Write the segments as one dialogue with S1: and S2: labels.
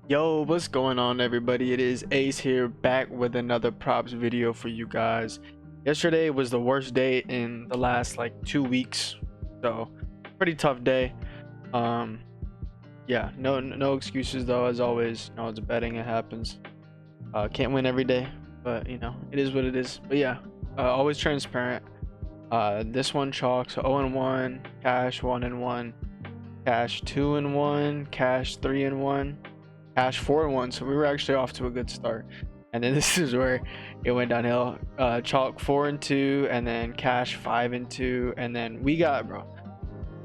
S1: Yo, what's going on, everybody? It is Ace here, back with another props video for you guys. Yesterday was the worst day in the last like 2 weeks, so pretty tough day. um yeah, no excuses though. As always, it's betting, it happens. Can't win every day, but it is what it is. But yeah, always transparent. This one chalks 0-1, cash 1-1, cash 2-1, cash 3-1, cash 4-1. So we were actually off to a good start, and then this is where it went downhill. Chalk 4-2, and then cash 5-2, and then we got, bro,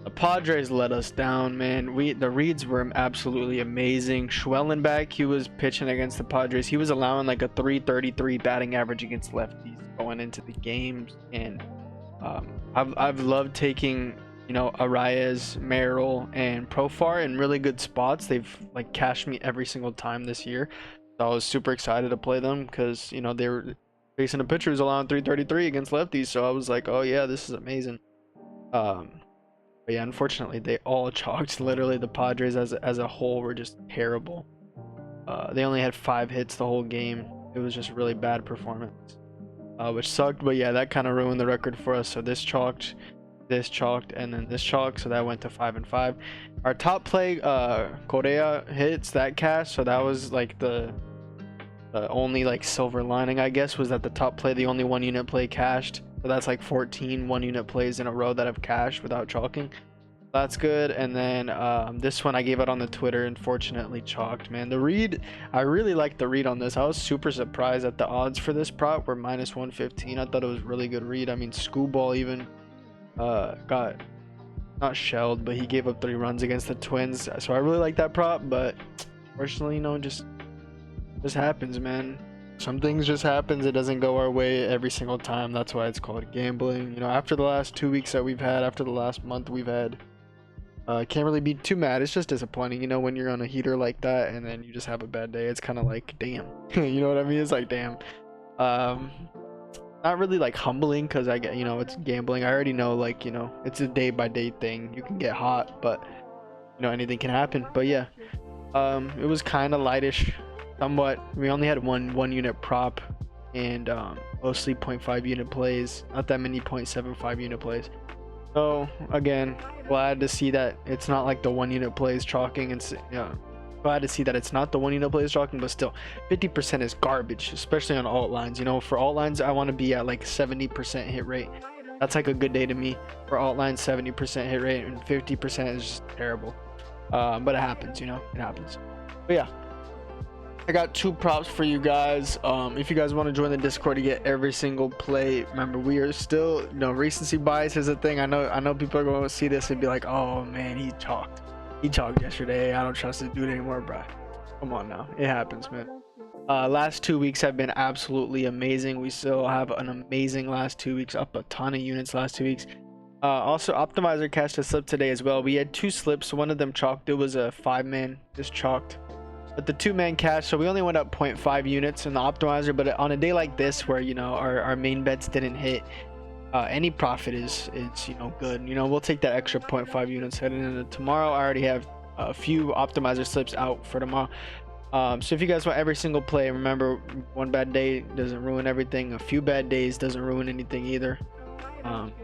S1: the Padres let us down, man. The reads were absolutely amazing. Schwellenbach, he was pitching against the Padres. He was allowing like a 333 batting average against lefties going into the games, and I've loved taking Arias, Merrill, and Profar in really good spots. They've like cashed me every single time this year. So I was super excited to play them because they were facing a pitcher who's allowing 333 against lefties. So I was like, oh yeah, this is amazing. But yeah, unfortunately they all chalked. Literally the Padres as a whole were just terrible. They only had 5 hits the whole game. It was just really bad performance, which sucked. But yeah, that kind of ruined the record for us. So this chalked, and then this chalk, so that went to 5-5. Our top play, Correa hits that cash, so that was like the only like silver lining, I guess, was that the top play, the only 1 unit play cashed. So that's like 14 1 unit plays in a row that have cashed without chalking. That's good. And then this one I gave out on the Twitter, unfortunately chalked, man. The read, I really liked the read on this. I was super surprised that the odds for this prop were -115. I thought it was really good read. I mean, Schoolball even got not shelled, but he gave up 3 runs against the Twins. So I really like that prop, but unfortunately, just happens, man. Some things just happens. It doesn't go our way every single time. That's why it's called gambling. After the last 2 weeks that we've had, after the last month we've had, can't really be too mad. It's just disappointing, when you're on a heater like that and then you just have a bad day. It's kind of like, damn. You know what I mean? It's like, damn. Not really like humbling, because I get, it's gambling. I already know, like, it's a day-by-day thing. You can get hot, but anything can happen. But yeah, it was kind of lightish somewhat. We only had one unit prop, and mostly 0.5 unit plays, not that many 0.75 unit plays. So again, glad to see that it's not like the 1 unit plays chalking, and glad to see that it's not the 1 unit plays chalking. But still, 50% is garbage, especially on alt lines. For alt lines, I want to be at like 70% hit rate. That's like a good day to me. For alt lines, 70% hit rate, and 50% is just terrible. But it happens, it happens. But yeah, I got 2 props for you guys. If you guys want to join the Discord to get every single play, remember, we are still, recency bias is a thing. I know people are going to see this and be like, oh man, he chalked yesterday, I don't trust this dude anymore. Bro, come on now, it happens, man. Last 2 weeks have been absolutely amazing. We still have an amazing last 2 weeks, up a ton of units last 2 weeks. Also, Optimizer cashed a slip today as well. We had 2 slips, one of them chalked. It was a 5-man, just chalked, but the 2-man cash, so we only went up 0.5 units in the Optimizer. But on a day like this where our main bets didn't hit, any profit is good. We'll take that extra 0.5 units heading into tomorrow. I already have a few Optimizer slips out for tomorrow. So if you guys want every single play, remember, one bad day doesn't ruin everything. A few bad days doesn't ruin anything either.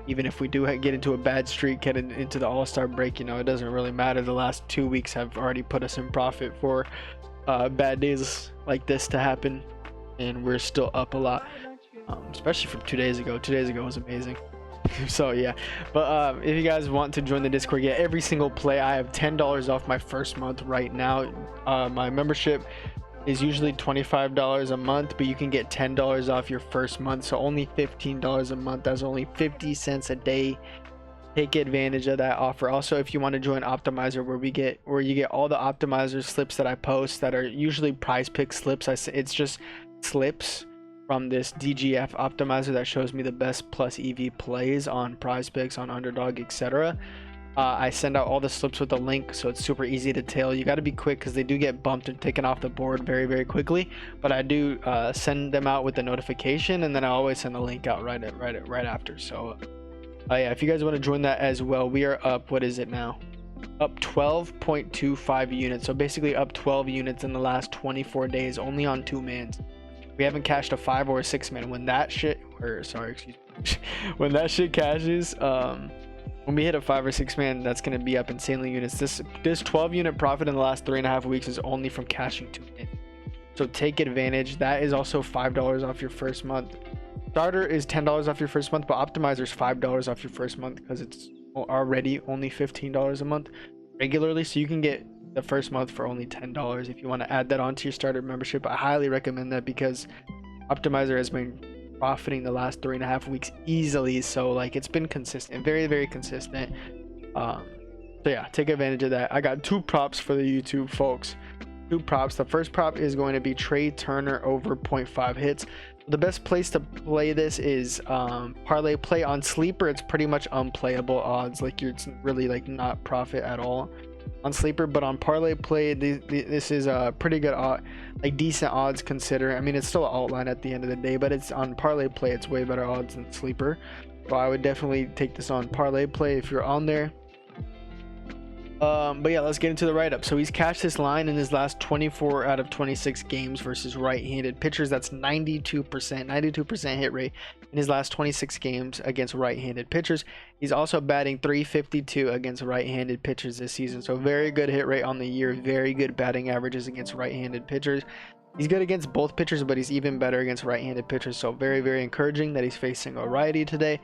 S1: Even if we do get into a bad streak heading into the All-Star break, it doesn't really matter. The last 2 weeks have already put us in profit for bad days like this to happen, and we're still up a lot. Especially from 2 days ago. 2 days ago was amazing. So yeah, but if you guys want to join the Discord, get every single play, I have $10 off my first month right now. My membership is usually $25 a month, but you can get $10 off your first month, so only $15 a month. That's only 50 cents a day. Take advantage of that offer. Also, if you want to join Optimizer, where you get all the Optimizer slips that I post that are usually prize pick slips. It's just slips from this DGF optimizer that shows me the best plus EV plays on prize picks, on underdog, etc. I send out all the slips with a link, so it's super easy to tail. You got to be quick because they do get bumped and taken off the board very, very quickly. But I do send them out with a notification, and then I always send the link out right after. So yeah, if you guys want to join that as well, we are up, what is it now, up 12.25 units. So basically up 12 units in the last 24 days, only on 2-mans. We haven't cashed a 5 or a 6-man. When that shit, or sorry, excuse me, when that shit cashes, when we hit a 5 or 6-man, that's gonna be up insanely units. This 12 unit profit in the last 3.5 weeks is only from cashing 2-man. So take advantage. That is also $5 off your first month. Starter is $10 off your first month, but optimizer is $5 off your first month because it's already only $15 a month regularly. So you can get the first month for only $10 if you want to add that onto your starter membership. I highly recommend that because optimizer has been profiting the last 3.5 weeks easily. So like it's been consistent, very, very consistent. So yeah, take advantage of that. I got 2 props for the YouTube folks. 2 props. The first prop is going to be Trea Turner over 0.5 hits. The best place to play this is parlay play. On sleeper, it's pretty much unplayable odds. Like it's really like not profit at all on sleeper. But on parlay play, this is a pretty good like decent odds considering. I mean, it's still an alt line at the end of the day, but it's on parlay play, it's way better odds than sleeper. So I would definitely take this on parlay play if you're on there. But yeah, let's get into the write-up. So he's cashed this line in his last 24 out of 26 games versus right-handed pitchers. That's 92% hit rate in his last 26 games against right-handed pitchers. He's also batting .352 against right-handed pitchers this season. So very good hit rate on the year, very good batting averages against right-handed pitchers. He's good against both pitchers, but he's even better against right-handed pitchers. So very, very encouraging that he's facing a righty today.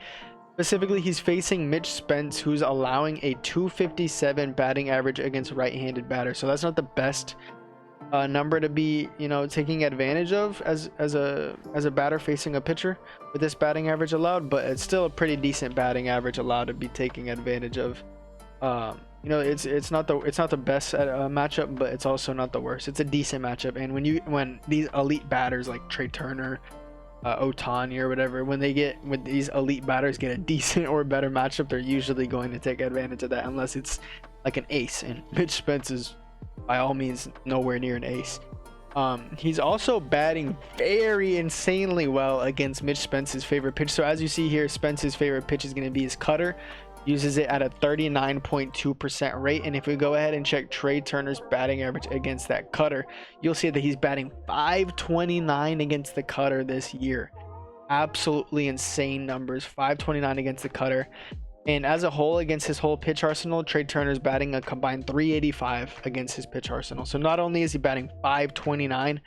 S1: Specifically, he's facing Mitch Spence, who's allowing a .257 batting average against right-handed batters. So that's not the best number to be, you know, taking advantage of as a batter facing a pitcher with this batting average allowed. But it's still a pretty decent batting average allowed to be taking advantage of. You know, it's not the best at a matchup, but it's also not the worst. It's a decent matchup. And when these elite batters like Trea Turner, Otani or whatever, when these elite batters get a decent or better matchup, they're usually going to take advantage of that, unless it's like an ace, and Mitch Spence is by all means nowhere near an ace. He's also batting very insanely well against Mitch Spence's favorite pitch. So as you see here, Spence's favorite pitch is going to be his cutter. Uses it at a 39.2% rate. And if we go ahead and check Trea Turner's batting average against that cutter, you'll see that he's batting .529 against the cutter this year. Absolutely insane numbers. .529 against the cutter. And as a whole, against his whole pitch arsenal, Trea Turner's batting a combined .385 against his pitch arsenal. So not only is he batting .529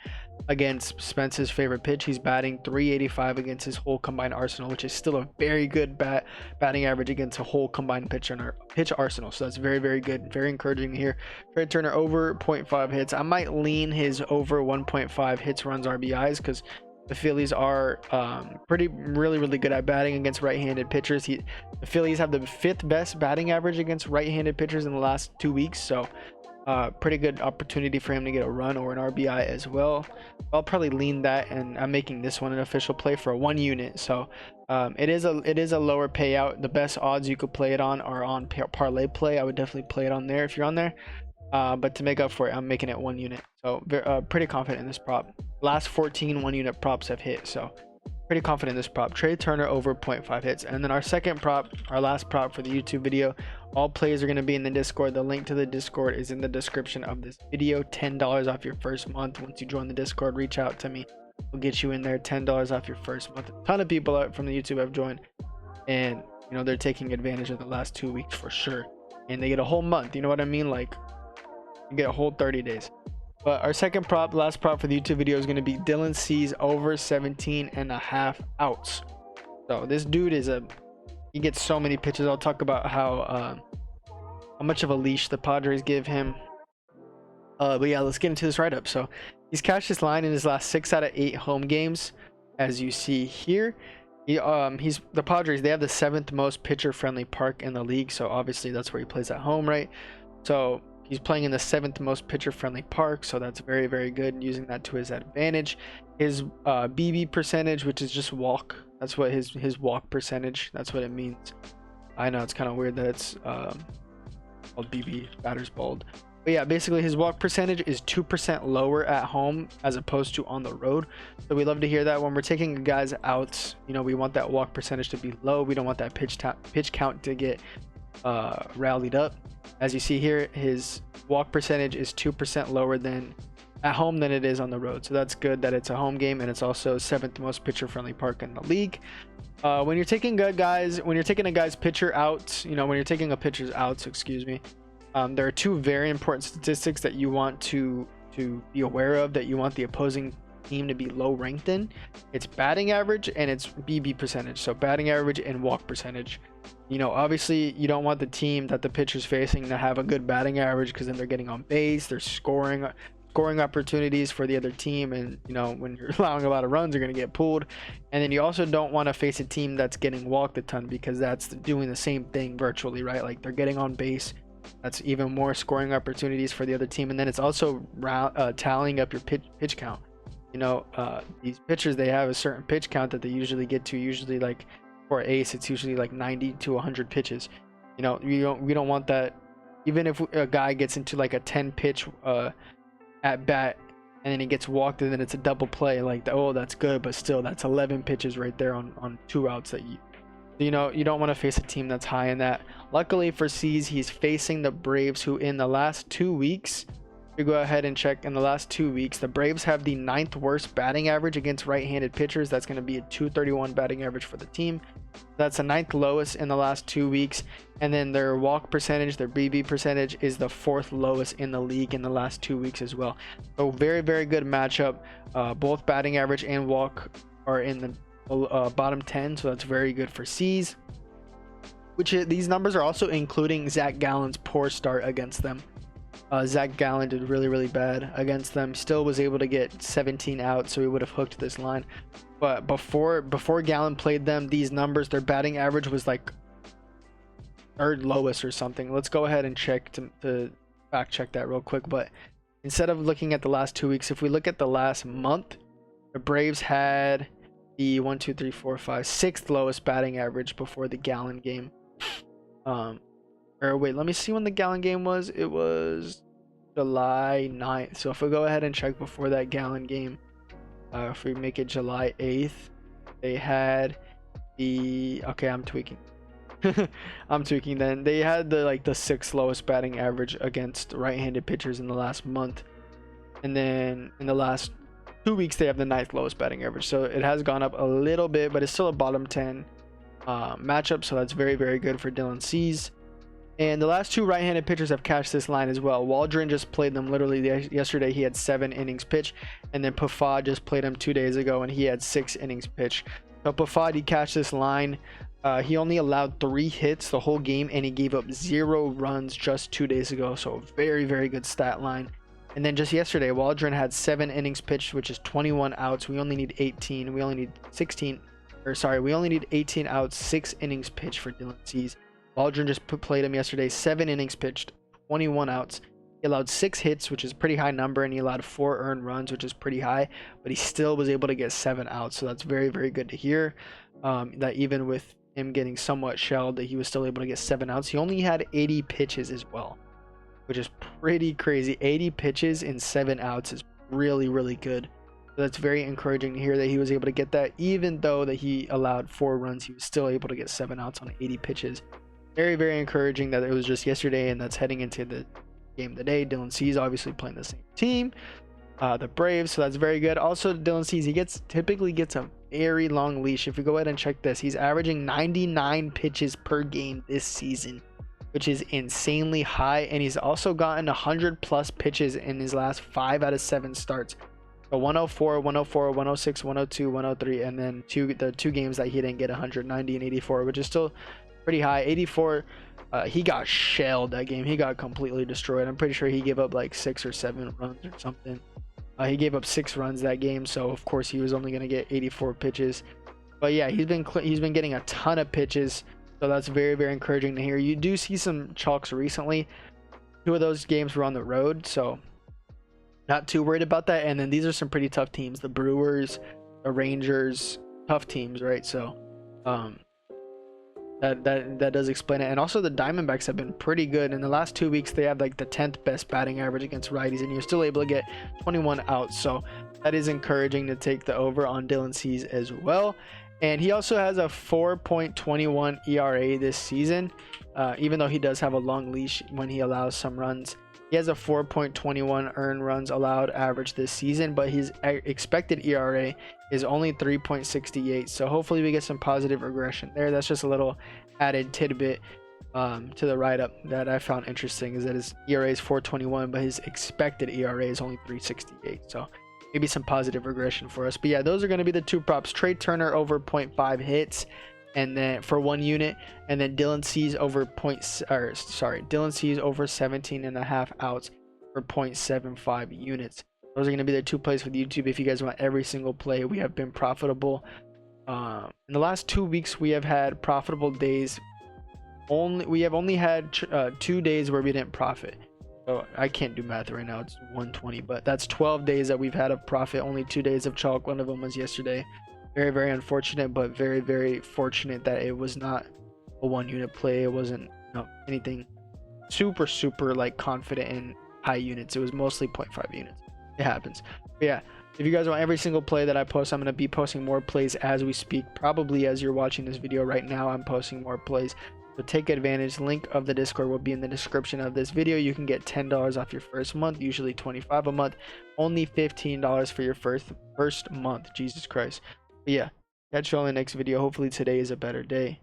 S1: against Spence's favorite pitch, he's batting .385 against his whole combined arsenal, which is still a very good batting average against a whole combined pitch arsenal. So that's very, very good, very encouraging to hear. Trea Turner over 0.5 hits. I might lean his over 1.5 hits, runs, RBIs, because the Phillies are really good at batting against right-handed pitchers. The Phillies have the 5th best batting average against right-handed pitchers in the last 2 weeks. So pretty good opportunity for him to get a run or an RBI as well. I'll probably lean that, and I'm making this one an official play for a 1 unit. So it is a lower payout. The best odds you could play it on are on parlay play. I would definitely play it on there if you're on there. But to make up for it, I'm making it 1 unit. So pretty confident in this prop. Last 14 1-unit props have hit, so pretty confident in this prop. Trea Turner over 0.5 hits. And then our second prop, our last prop for the YouTube video, all plays are going to be in the Discord. The link to the Discord is in the description of this video. $10 off your first month. Once you join the Discord, reach out to me. We'll get you in there. $10 off your first month. A ton of people out from the YouTube have joined, and you know, they're taking advantage of the last 2 weeks for sure. And they get a whole month, you know what I mean? Like, you get a whole 30 days. But our second prop, last prop for the YouTube video, is going to be Dylan Cease over 17.5 outs. So this dude he gets so many pitches. I'll talk about how much of a leash the Padres give him. But yeah, let's get into this write-up. So he's cashed this line in his last 6 out of 8 home games, as you see here. The Padres, they have the 7th most pitcher-friendly park in the league. So obviously that's where he plays at home, right? So he's playing in the 7th most pitcher-friendly park, so that's very, very good, using that to his advantage. His BB percentage, which is just walk, that's what his walk percentage, that's what it means. I know it's kind of weird that it's called BB, batter's bald. But yeah, basically his walk percentage is 2% lower at home as opposed to on the road. So we love to hear that when we're taking guys out. You know, we want that walk percentage to be low. We don't want that pitch count to get rallied up. As you see here, his walk percentage is 2% lower than at home than it is on the road. So that's good that it's a home game, and it's also 7th most pitcher friendly park in the league. When you're taking a guy's pitcher out, when you're taking a pitcher's outs, excuse me, there are two very important statistics that you want to be aware of, that you want the opposing team to be low ranked in. It's batting average and it's BB percentage. So batting average and walk percentage. Obviously you don't want the team that the pitcher's facing to have a good batting average, because then they're getting on base, they're scoring opportunities for the other team, and when you're allowing a lot of runs, you're going to get pulled. And then you also don't want to face a team that's getting walked a ton, because that's doing the same thing virtually, right? Like, they're getting on base, that's even more scoring opportunities for the other team. And then it's also tallying up your pitch count. These pitchers, they have a certain pitch count that they usually get to. Usually, like for an ace, it's usually like 90 to 100 pitches. We don't want that. Even if a guy gets into like a 10 pitch at bat and then he gets walked and then it's a double play, like, oh, that's good, but still, that's 11 pitches right there on 2 outs that you don't want to face a team that's high in that. Luckily for C's, he's facing the Braves, who in the last 2 weeks, you go ahead and check, in the last 2 weeks, the Braves have the 9th worst batting average against right-handed pitchers. That's going to be a 231 batting average for the team. That's the 9th lowest in the last 2 weeks. And then their walk percentage, their BB percentage, is the 4th lowest in the league in the last 2 weeks as well. So very, very good matchup. Both batting average and walk are in the bottom 10, so that's very good for C's. These numbers are also including Zach Gallen's poor start against them. Zach Gallen did really, really bad against them. Still was able to get 17 outs, so he would have hooked this line. But before Gallen played them, these numbers, their batting average was like 3rd lowest or something. Let's go ahead and check to fact check that real quick. But instead of looking at the last 2 weeks, if we look at the last month, the Braves had the 6th lowest batting average before the Gallen game. Or wait, let me see when the Gallen game was. It was July 9th. So if we go ahead and check before that Gallen game, if we make it July 8th, they had the, okay, I'm tweaking. I'm tweaking then. They had the 6th lowest batting average against right-handed pitchers in the last month. And then in the last 2 weeks, they have the 9th lowest batting average. So it has gone up a little bit, but it's still a bottom 10 matchup. So that's very, very good for Dylan Cease. And the last 2 right-handed pitchers have cashed this line as well. Waldron just played them literally yesterday. He had 7 innings pitched. And then Pafad just played him 2 days ago, and he had 6 innings pitched. So Pafad, he cashed this line. He only allowed 3 hits the whole game, and he gave up 0 runs just 2 days ago. So very, very good stat line. And then just yesterday, Waldron had 7 innings pitched, which is 21 outs. We only need 18. We only need 18 outs, 6 innings pitched for Dylan Cease. Waldron just played him yesterday, 7 innings pitched, 21 outs. He allowed 6 hits, which is a pretty high number, and he allowed 4 earned runs, which is pretty high, but he still was able to get 7 outs. So that's very, very good to hear, that even with him getting somewhat shelled, that he was still able to get 7 outs. He only had 80 pitches as well, which is pretty crazy. 80 pitches in 7 outs is really, really good. So that's very encouraging to hear that he was able to get that. Even though that he allowed 4 runs, he was still able to get 7 outs on 80 pitches. Very, very encouraging that it was just yesterday, and that's heading into the game of the day. Dylan Cease obviously playing the same team, the Braves, so that's very good. Also, Dylan Cease, he typically gets a very long leash. If you go ahead and check this, he's averaging 99 pitches per game this season, which is insanely high, and he's also gotten 100 plus pitches in his last 5 out of 7 starts. So 104, 104, 106, 102, 103, and then the 2 games that he didn't get 190 and 84, which is still pretty high. 84, he got shelled that game. He got completely destroyed. I'm pretty sure he gave up like 6 or 7 runs or something. He gave up 6 runs that game, so of course he was only going to get 84 pitches. But yeah, he's been getting a ton of pitches, so that's very, very encouraging to hear. You do see some chalks recently. 2 of those games were on the road, so not too worried about that. And then these are some pretty tough teams, the Brewers, the Rangers, tough teams, right? So that does explain it. And also the Diamondbacks have been pretty good. In the last 2 weeks, they have like the 10th best batting average against righties, and you're still able to get 21 outs. So that is encouraging to take the over on Dylan Cease as well. And he also has a 4.21 ERA this season. Even though he does have a long leash when he allows some runs, he has a 4.21 earned runs allowed average this season, but his expected ERA is only 3.68. So hopefully we get some positive regression there. That's just a little added tidbit to the write-up that I found interesting, is that his ERA is 4.21, but his expected ERA is only 3.68. So maybe some positive regression for us. But yeah, those are going to be the two props. Trea Turner over 0.5 hits, and then for 1 unit, and then Dylan Cease over Dylan Cease over 17.5 outs for 0.75 units. Those are going to be the two plays with YouTube. If you guys want every single play, we have been profitable. In the last 2 weeks, we have had profitable days. We have only had 2 days where we didn't profit. So I can't do math right now. It's 120, but that's 12 days that we've had of profit. Only 2 days of chalk. One of them was yesterday. Very, very unfortunate, but very, very fortunate that it was not a 1 unit play. It wasn't anything super like confident in high units. It was mostly 0.5 units. It happens. But yeah, if you guys want every single play that I post, I'm going to be posting more plays as we speak. Probably as you're watching this video right now, I'm posting more plays. So take advantage. Link of the Discord will be in the description of this video. You can get $10 off your first month, usually $25 a month. Only $15 for your first month. Jesus Christ. But yeah, catch you all in the next video. Hopefully today is a better day.